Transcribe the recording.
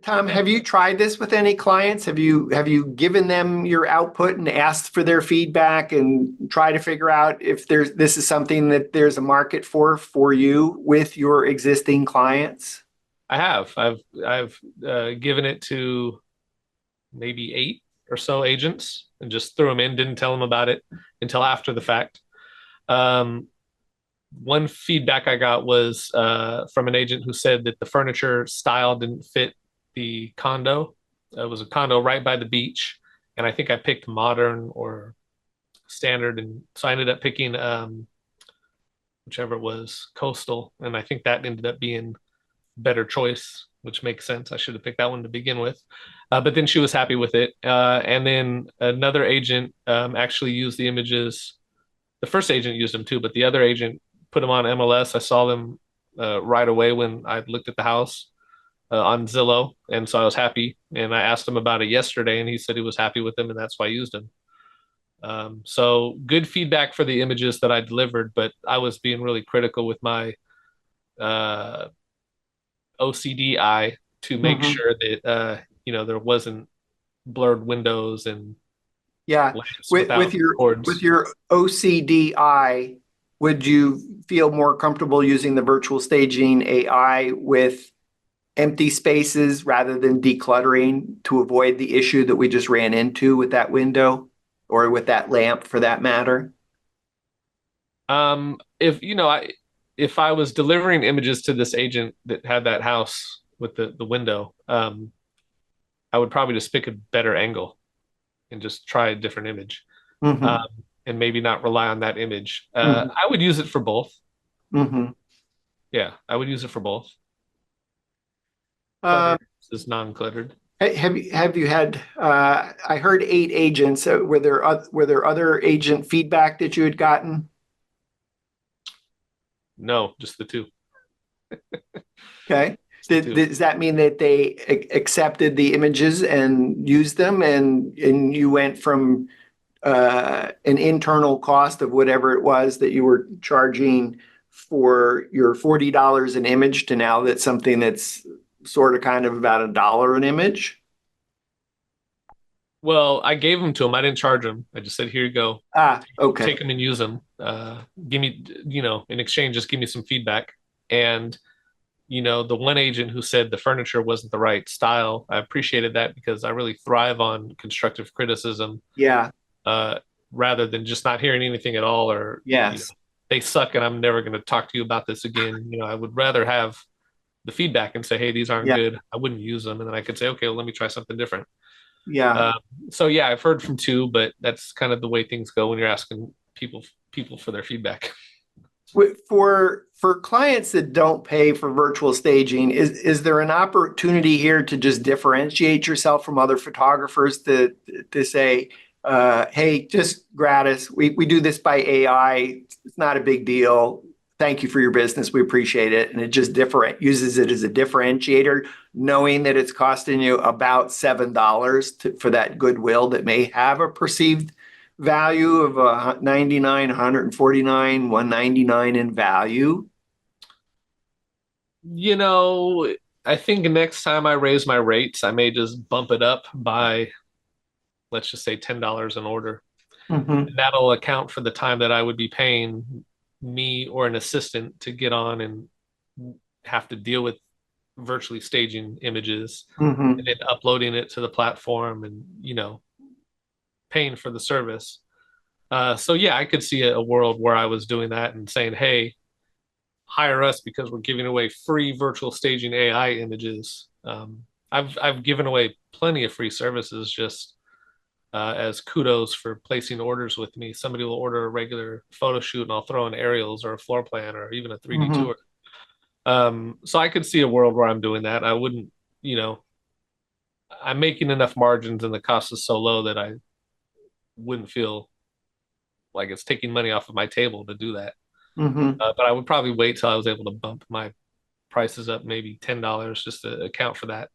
Tom, have you tried this with any clients? Have you given them your output and asked for their feedback and try to figure out if this is something that there's a market for you with your existing clients? I have. I've given it to maybe 8 or so agents and just threw them in, didn't tell them about it until after the fact. Um, One feedback I got was from an agent who said that the furniture style didn't fit the condo. It was a condo right by the beach, and I think I picked modern or standard, and so I ended up picking whichever was coastal, and I think that ended up being better choice, which makes sense. I should have picked that one to begin with. But then she was happy with it. And then another agent actually used the images. The first agent used them too, but the other agent put them on MLS. I saw them right away when I looked at the house on Zillow. And so I was happy. And I asked him about it yesterday, and he said he was happy with them, and that's why I used them. So good feedback for the images that I delivered, but I was being really critical with my uh, OCD eye to make Hmm. sure that there wasn't blurred windows and Yeah. lamps With without cords. your OCDI, would you feel more comfortable using the virtual staging AI with empty spaces rather than decluttering to avoid the issue that we just ran into with that window or with that lamp for that matter? If if I was delivering images to this agent that had that house with the window, I would probably just pick a better angle and just try a different image, um, Hmm. and maybe not rely on that image. Hmm. I would use it for both. Hmm. Yeah, I would use it for both. Uh, Cluttered versus non-cluttered. have you had? I heard 8 agents. Were there other agent feedback that you had gotten? No, just the two. Okay. Just the two. Does that mean that they accepted the images and used them, and you went from an internal cost of whatever it was that you were charging for your $40 an image to now that's something that's sort of kind of about $1 an image? Well, I gave them to him. I didn't charge them. I just said, "Here you go. Ah, okay. Take them and use them. Give me, in exchange, just give me some feedback." And the one agent who said the furniture wasn't the right style, I appreciated that because I really thrive on constructive criticism, Yeah. uh, rather than just not hearing anything at all, or Yes. they suck and I'm never going to talk to you about this again. I would rather have the feedback and say, "Hey, these aren't Yeah. good. I wouldn't use them," and then I could say, "Okay, well, let me try something different." Yeah. Um, so yeah, I've heard from two, but that's kind of the way things go when you're asking people for their feedback. For clients that don't pay for virtual staging, is there an opportunity here to just differentiate yourself from other photographers to say, hey, just gratis, we do this by AI, it's not a big deal. Thank you for your business. We appreciate it. And it just uses it as a differentiator, knowing that it's costing you about $7 for that goodwill that may have a perceived value of 99, 149, 199 in value. You know, I think next time I raise my rates, I may just bump it up by, let's just say, $10 an order. Hmm. And that'll account for the time that I would be paying me or an assistant to get on and have to deal with virtually staging images and Hmm. then uploading it to the platform and, paying for the service. So yeah, I could see a world where I was doing that and saying, "Hey, hire us because we're giving away free virtual staging AI images." I've given away plenty of free services just as kudos for placing orders with me. Somebody will order a regular photo shoot, and I'll throw in aerials or a floor plan or even a 3D Hmm. tour. So I could see a world where I'm doing that. I wouldn't, you know, I'm making enough margins and the cost is so low that I wouldn't feel like it's taking money off of my table to do that. Hmm. But I would probably wait till I was able to bump my prices up maybe $10 just to account for that.